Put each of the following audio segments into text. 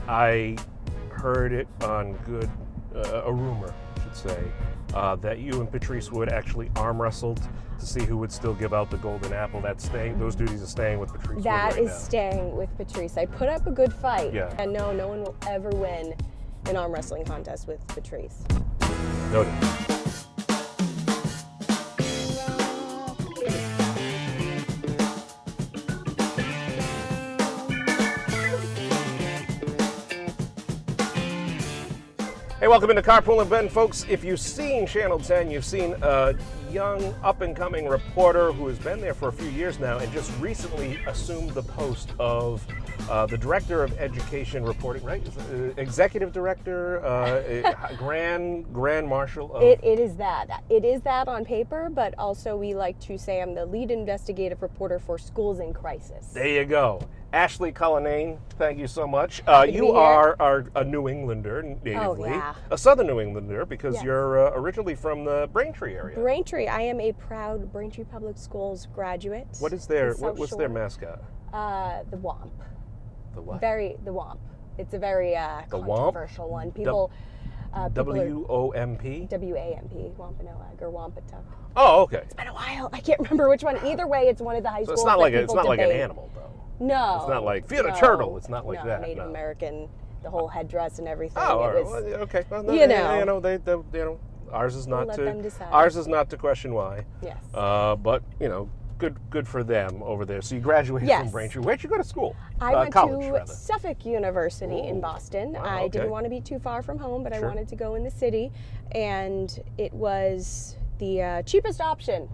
I heard it on a rumor, I should say, that you and Patrice Wood actually arm wrestled to see who would still give out the golden apple. Those duties are staying with Patrice Wood That is now. staying with Patrice. I put up a good fight. Yeah. And no one will ever win an arm wrestling contest with Patrice. Noted. Hey, welcome into Carpool and Ben, folks. If you've seen Channel 10, you've seen a young, up-and-coming reporter who has been there for a few years now and just recently assumed the post of the Director of Education Reporting, right? Executive Director, Grand Marshal of... It is that. It is that on paper, but also we like to say I'm the lead investigative reporter for schools in crisis. There you go. Ashley Cullinane, thank you so much. Happy to You be here. are a New Englander natively. Oh, yeah. A Southern New Englander because Yes. You're originally from the Braintree area. Braintree. I am a proud Braintree Public Schools graduate. What's in their South Shore. mascot? The WOMP. The what? The WOMP. It's a very The WOMP? controversial one. People WOMP? WAMP, Wampanoag or Wampatuck. Oh, okay. It's been a while. I can't remember which one. Either way, it's one of the high So schools. it's not that like people an debate. animal, though. No. It's not like feed a no, turtle. It's not like no, that. Native no. American, the whole headdress and everything. Oh, all it right. was, Well, okay. Well, no, you know. they ours is not let to them decide. ours is not to question why. Yes. But good for them over there. So you graduated Yes. from Braintree. Where'd you go to school? I went college, to rather. Suffolk University in Ooh, Boston. wow, I okay. didn't want to be too far from home, but Sure. I wanted to go in the city, and it was the cheapest option.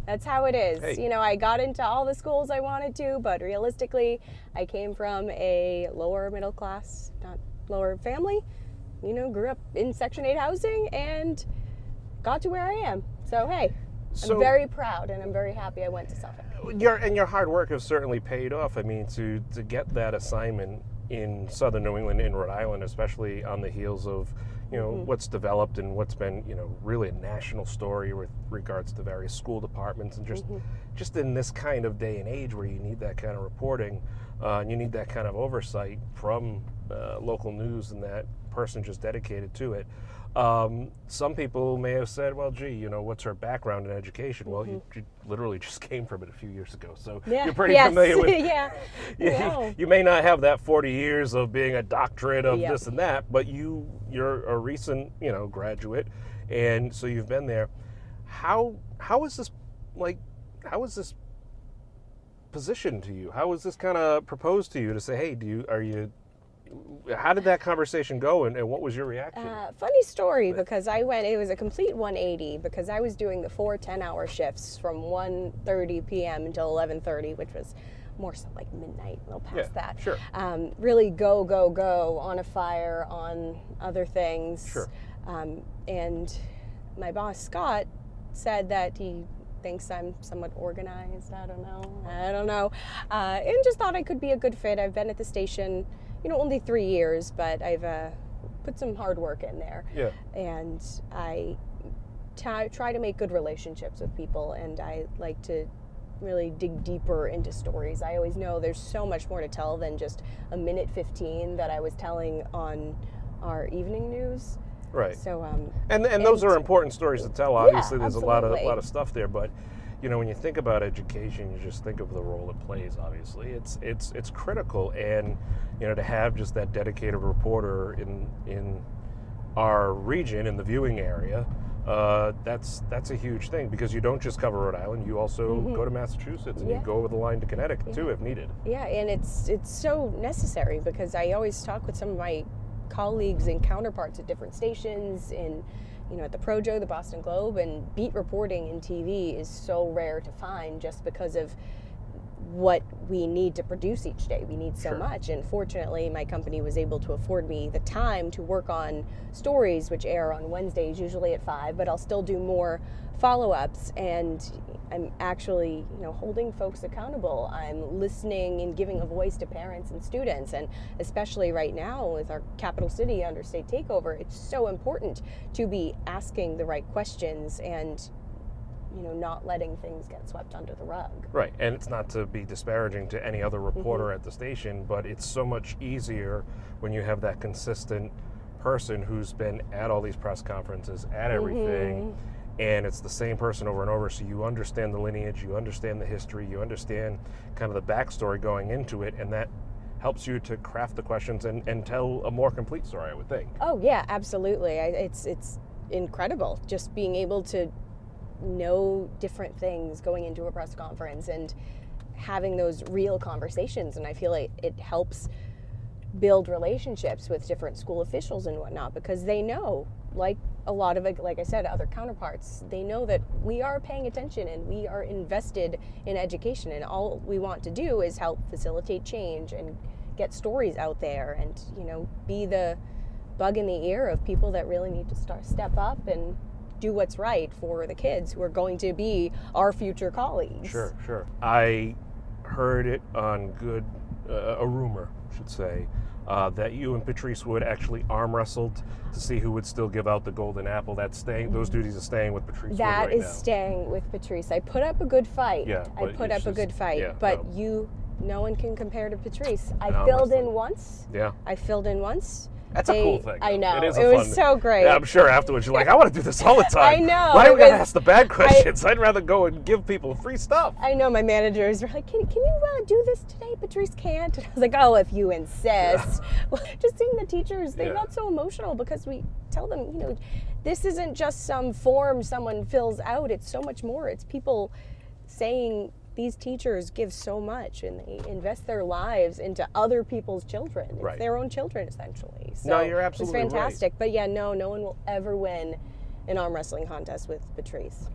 That's how it is. Hey. You know, I got into all the schools I wanted to, but realistically, I came from a lower middle class, not lower family. You know, grew up in Section 8 housing and got to where I am. So, hey, So- I'm very proud and I'm very happy I went to Suffolk. Your hard work has certainly paid off. I mean, to get that assignment in Southern New England, in Rhode Island, especially on the heels of what's developed and what's been really a national story with regards to various school departments, and just in this kind of day and age where you need that kind of reporting, and you need that kind of oversight from local news and that person just dedicated to it. Some people may have said, well, gee, what's her background in education? Well, you literally just came from it a few years ago, so you're pretty familiar with yeah. You may not have that 40 years of being a doctorate of Yep. this and that, but you're a recent, graduate, and so you've been there. How is this positioned to you? How was this kind of proposed to you to say, hey, how did that conversation go, and what was your reaction? Funny story, because it was a complete 180, because I was doing the 4 10-hour shifts from 1:30 p.m. until 11:30, which was more so like midnight, a little past that. Sure. Really go, on a fire, on other things. Sure. And my boss, Scott, said that he thinks I'm somewhat organized. I don't know. And just thought I could be a good fit. I've been at the station only 3 years, but I've put some hard work in there. Yeah. And I try to make good relationships with people, and I like to really dig deeper into stories. I always know there's so much more to tell than just a minute 15 that I was telling on our evening news. Right. So and those are important stories to tell. Obviously, there's absolutely. a lot of stuff there, but when you think about education, you just think of the role it plays. Obviously, it's critical, and to have just that dedicated reporter in our region, in the viewing area, that's a huge thing, because you don't just cover Rhode Island, you also go to Massachusetts, and you go over the line to Connecticut too if needed. Yeah, and it's so necessary, because I always talk with some of my colleagues and counterparts at different stations in at the Projo, the Boston Globe, and beat reporting in TV is so rare to find, just because of what we need to produce each day. We need so much, and fortunately my company was able to afford me the time to work on stories which air on Wednesdays, usually at 5, but I'll still do more follow-ups, and I'm actually holding folks accountable. I'm listening and giving a voice to parents and students, and especially right now with our capital city under state takeover, it's so important to be asking the right questions and not letting things get swept under the rug. Right, and it's not to be disparaging to any other reporter at the station, but it's so much easier when you have that consistent person who's been at all these press conferences, at everything, and it's the same person over and over, so you understand the lineage, you understand the history, you understand kind of the backstory going into it, and that helps you to craft the questions and tell a more complete story, I would think. Oh yeah, absolutely. It's incredible just being able to know different things going into a press conference and having those real conversations, and I feel like it helps build relationships with different school officials and whatnot, because they know, like a lot of, like I said, other counterparts, they know that we are paying attention and we are invested in education, and all we want to do is help facilitate change and get stories out there and be the bug in the ear of people that really need to step up and do what's right for the kids who are going to be our future colleagues. Sure. I heard it on a rumor, I should say, that you and Patrice Wood actually arm wrestled to see who would still give out the golden apple. That's staying. Those duties are staying with Patrice Wood right now. That is staying with Patrice. I put up a good fight. Yeah, I put up a good fight. Yeah, but no one can compare to Patrice. I No, filled in once. Yeah. I filled in once. That's a cool thing. I know. It was so great. Yeah, I'm sure afterwards you're like, I want to do this all the time. I know. Why do we got to ask the bad questions? I'd rather go and give people free stuff. I know. My managers were like, can you do this today? Patrice can't. And I was like, oh, if you insist. Well, just seeing the teachers, they got so emotional because we tell them, this isn't just some form someone fills out. It's so much more. It's people saying, these teachers give so much and they invest their lives into other people's children. It's Right. their own children, essentially. So No, you're absolutely it's fantastic. right. But yeah, no one will ever win an arm wrestling contest with Patrice.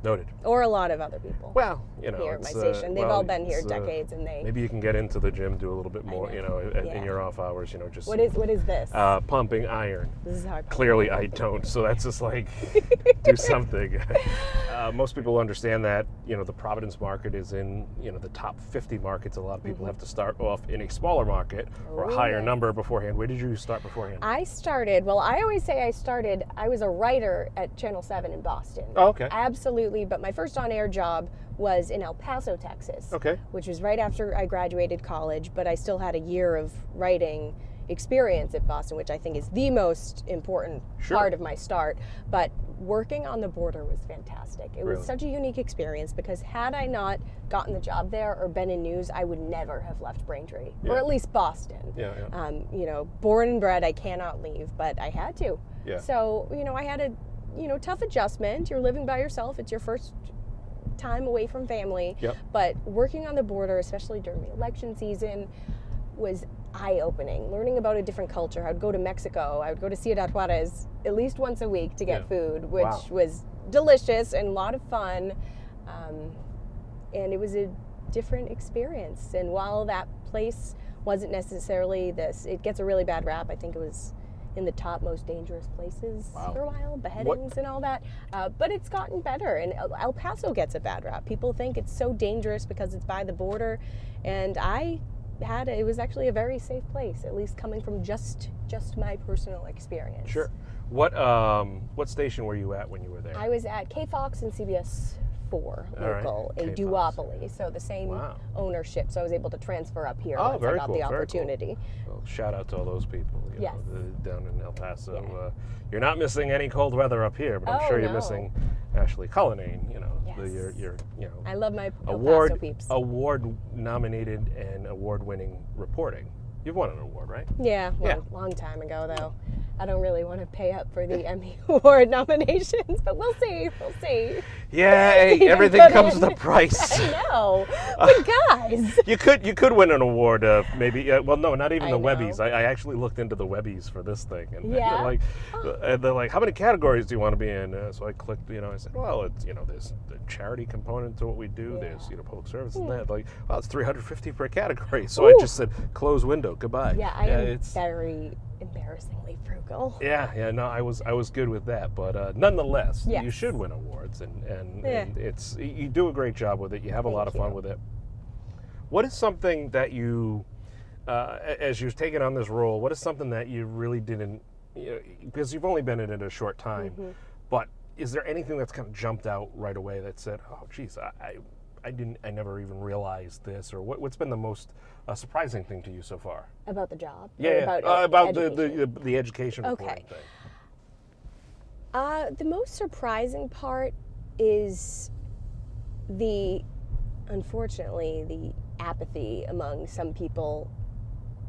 Noted. Or a lot of other people. Well, here at my station. They've all been here decades, and they... Maybe you can get into the gym, do a little bit more, in Yeah. your off hours, just... What is this? Pumping iron. This is how I pump Clearly iron. I don't, so that's just like, do something. Most people understand that, the Providence market is in, the top 50 markets. A lot of people have to start off in a smaller market or a higher number beforehand. Where did you start beforehand? I always say I was a writer at Channel 7 in Boston. Oh, okay. Absolutely, but my first on-air job was in El Paso, Texas. Okay. Which was right after I graduated college, but I still had a year of writing experience at Boston, which I think is the most important part of my start. But working on the border was fantastic. It was such a unique experience because had I not gotten the job there or been in news, I would never have left Braintree, or at least Boston. Yeah. Born and bred, I cannot leave, but I had to. Yeah. So, I had a tough adjustment. You're living by yourself. It's your first time away from family. Yep. But working on the border, especially during the election season, was eye-opening. Learning about a different culture. I would go to Mexico. I would go to Ciudad Juarez at least once a week to get food, which was delicious and a lot of fun. And it was a different experience. And while that place wasn't necessarily it gets a really bad rap. I think it was in the top most dangerous places for a while, beheadings and all that. But it's gotten better, and El Paso gets a bad rap. People think it's so dangerous because it's by the border, and it was actually a very safe place, at least coming from just my personal experience. Sure. What station were you at when you were there? I was at KFOX and CBS 4 local, a duopoly, so the same ownership. So I was able to transfer up here once I got the opportunity. Cool. Well, shout out to all those people down in El Paso. Yeah. You're not missing any cold weather up here, but I'm sure you're missing Ashley Cullinane. Your I love my El Paso peeps. Award-nominated and award-winning reporting. You've won an award, right? Yeah, long time ago though. I don't really want to pay up for the Emmy Award nominations, but we'll see. Yeah, hey, everything comes with a price. I know, but guys, you could win an award, maybe. Well, no, not even the Webbies. I actually looked into the Webbies for this thing, and they're like, how many categories do you want to be in? So I clicked. I said, well, it's there's the charity component to what we do. There's public service and that. Like, well, it's $350 per category. So I just said, close window, goodbye. Yeah, I am very embarrassingly frugal. Yeah, no, I was good with that, but nonetheless, you should win awards, and it's you do a great job with it. You have a lot of fun with it. What is something that you, as you've taken on this role, what is something that you really didn't, because you've only been in it a short time, but is there anything that's kind of jumped out right away that said, oh, geez, I never even realized this, or what's been the most surprising thing to you so far? About the job? Yeah, about the education reporting thing. The most surprising part is unfortunately, the apathy among some people.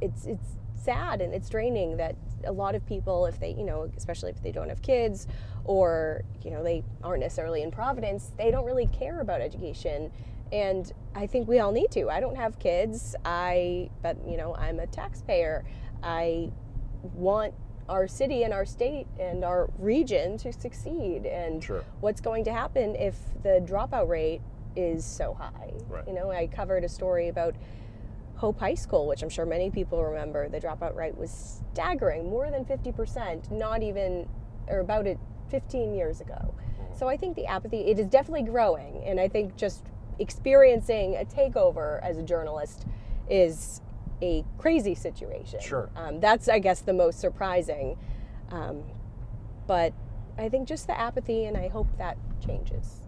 It's sad and it's draining that a lot of people, if they, especially if they don't have kids or, they aren't necessarily in Providence, they don't really care about education. And I think we all need to. I don't have kids, but I'm a taxpayer. I want our city and our state and our region to succeed. And what's going to happen if the dropout rate is so high? Right. I covered a story about Hope High School, which I'm sure many people remember. The dropout rate was staggering, more than 50%, about 15 years ago. So I think the apathy, it is definitely growing, and I think just experiencing a takeover as a journalist is a crazy situation. Sure. That's, I guess, the most surprising. But I think just the apathy, and I hope that changes.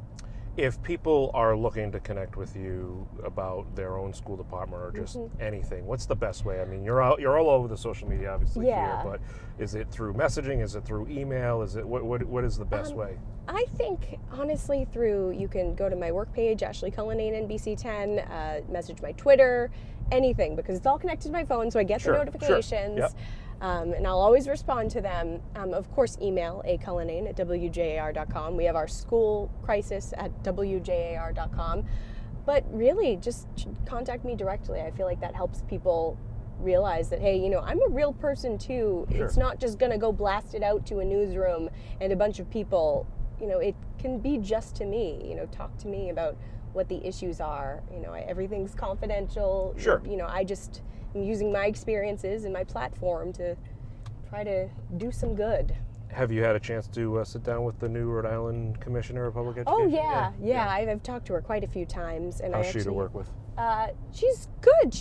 If people are looking to connect with you about their own school department or just anything, what's the best way? I mean, you're all over the social media, obviously, here, but is it through messaging? Is it through email? Is it what is the best way? I think, honestly, you can go to my work page, Ashley Cullinane, NBC10, message my Twitter, anything, because it's all connected to my phone, so I get the notifications. Yep. And I'll always respond to them. Of course, email acullinane@WJAR.com. We have our school crisis at WJAR.com. But really, just contact me directly. I feel like that helps people realize that, hey, I'm a real person too. Sure. It's not just going to go blast it out to a newsroom and a bunch of people. It can be just to me. Talk to me about what the issues are. Everything's confidential. Sure. I'm using my experiences and my platform to try to do some good. Have you had a chance to sit down with the new Rhode Island Commissioner of Public Education? Oh, yeah. I've talked to her quite a few times. And how's she to work with? She's good.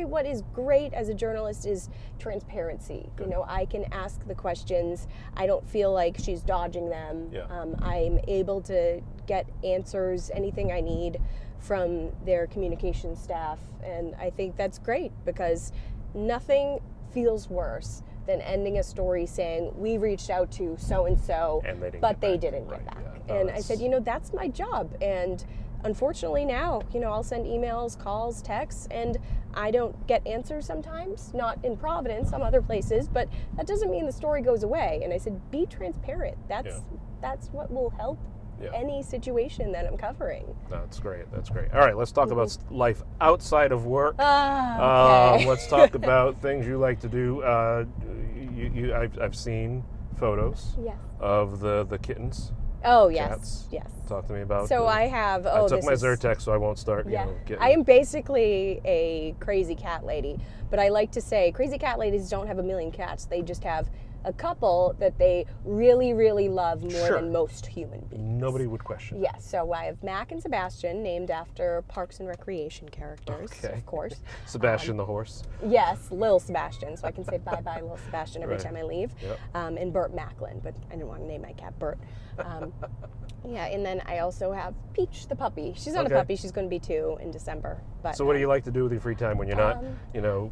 What is great as a journalist is transparency. Good. I can ask the questions. I don't feel like she's dodging them. Yeah. I'm able to get answers, anything I need from their communication staff, and I think that's great because nothing feels worse than ending a story saying we reached out to so-and-so, but they didn't get back. Yeah. And I said, that's my job, and unfortunately now, I'll send emails, calls, texts, and I don't get answers sometimes, not in Providence, some other places, but that doesn't mean the story goes away. And I said, be transparent. That's what will help any situation that I'm covering. That's great. All right, let's talk about life outside of work. Okay. Let's talk about things you like to do. I've seen photos of the kittens. Oh, cats. Yes. Talk to me about. So I have. I took my Zyrtec, so I won't start. Getting. I am basically a crazy cat lady, but I like to say crazy cat ladies don't have a million cats. They just have a couple that they really, really love more than most human beings. Nobody would question. Yes, so I have Mac and Sebastian, named after Parks and Recreation characters, of course. Sebastian the horse. Yes, Lil Sebastian, so I can say bye-bye Lil Sebastian every time I leave. Yep. And Bert Macklin, but I didn't want to name my cat Bert. And then I also have Peach the puppy. She's not a puppy, she's going to be 2 in December. But, so what do you like to do with your free time when you're not,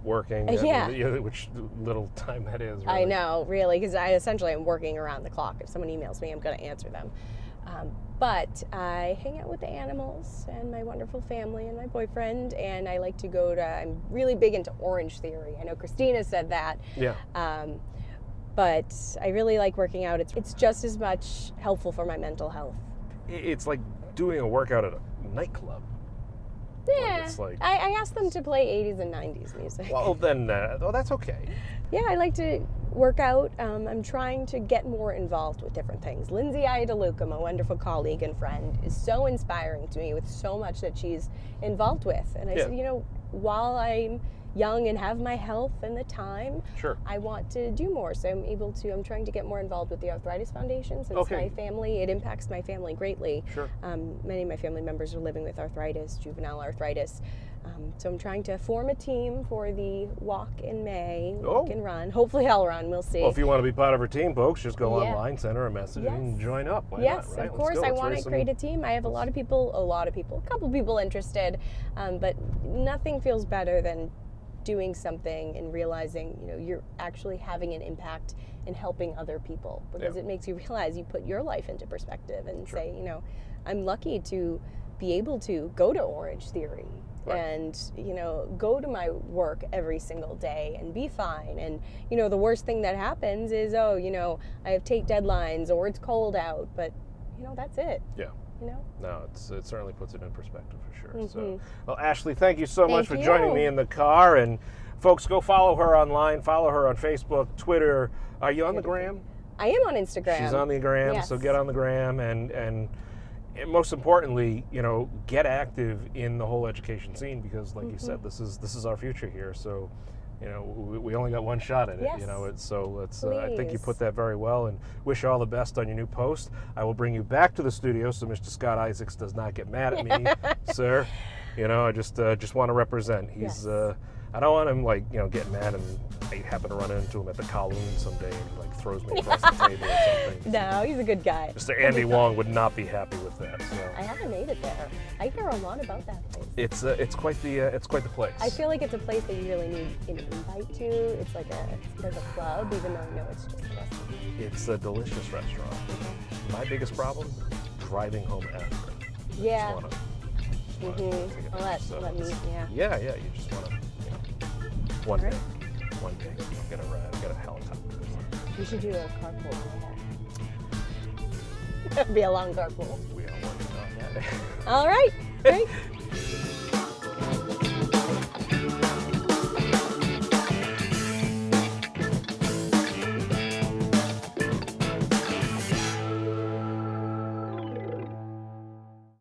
working? Which little time that is, really. I know, really, because I essentially am working around the clock. If someone emails me, I'm going to answer them. But I hang out with the animals and my wonderful family and my boyfriend, and I like to I'm really big into Orange Theory. I know Christina said that. Yeah. But I really like working out. It's just as much helpful for my mental health. It's like doing a workout at a nightclub. Yeah, I asked them to play 80s and 90s music. Well, then, that's okay. Yeah, I like to work out. I'm trying to get more involved with different things. Lindsay Iadaluca, my wonderful colleague and friend, is so inspiring to me with so much that she's involved with. And I said, while I'm young and have my health and the time, I want to do more. So I'm trying to get more involved with the Arthritis Foundation since my family, it impacts my family greatly. Many of my family members are living with arthritis, juvenile arthritis. So I'm trying to form a team for the walk in May, Oh. walk and run. Hopefully I'll run, we'll see. Well, if you want to be part of her team, folks, just go Yeah. online, send her a message, and join up. Why Yes, not, right? of Let's course. go. I Let's want raise to some- create a team. I have a couple people interested, but nothing feels better than doing something and realizing, you're actually having an impact in helping other people, because Yeah. it makes you realize you put your life into perspective and Sure. say, I'm lucky to be able to go to Orange Theory. Right. And go to my work every single day and be fine. And the worst thing that happens is, I have tape deadlines or it's cold out, but that's it. Yeah. No, it certainly puts it in perspective for sure. So, well, Ashley, thank you so much for Thank joining you. me in the car. And folks, go follow her online. Follow her on Facebook, Twitter. Are you on the gram? I am on Instagram. She's on the gram, Yes. so get on the gram and most importantly, get active in the whole education scene, because, like you said, this is our future here. So, we only got one shot at it. Yes. I think you Please. put that very well, and wish you all the best on your new post. I will bring you back to the studio so Mr. Scott Isaacs does not get mad at me, sir. I just want to represent. He's Yes. I don't want him getting mad and I happen to run into him at the Kowloon someday and he throws me across the table or something. No, he's a good guy. Mr. Andy Wong would not be happy with that. So I haven't made it there. I hear a lot about that place. it's quite the place. I feel like it's a place that you really need an invite to. It's like there's a club, even though I know it's just a restaurant. It's a delicious restaurant. My biggest problem, driving home after. Yeah. Just wanna Mm-hmm. take it Well, back. So let me, it's- yeah. Yeah, you just want to, one Right. day, get a helicopter or something. We should do a carpool. That'd be a long carpool. We are working on that. All right. Great.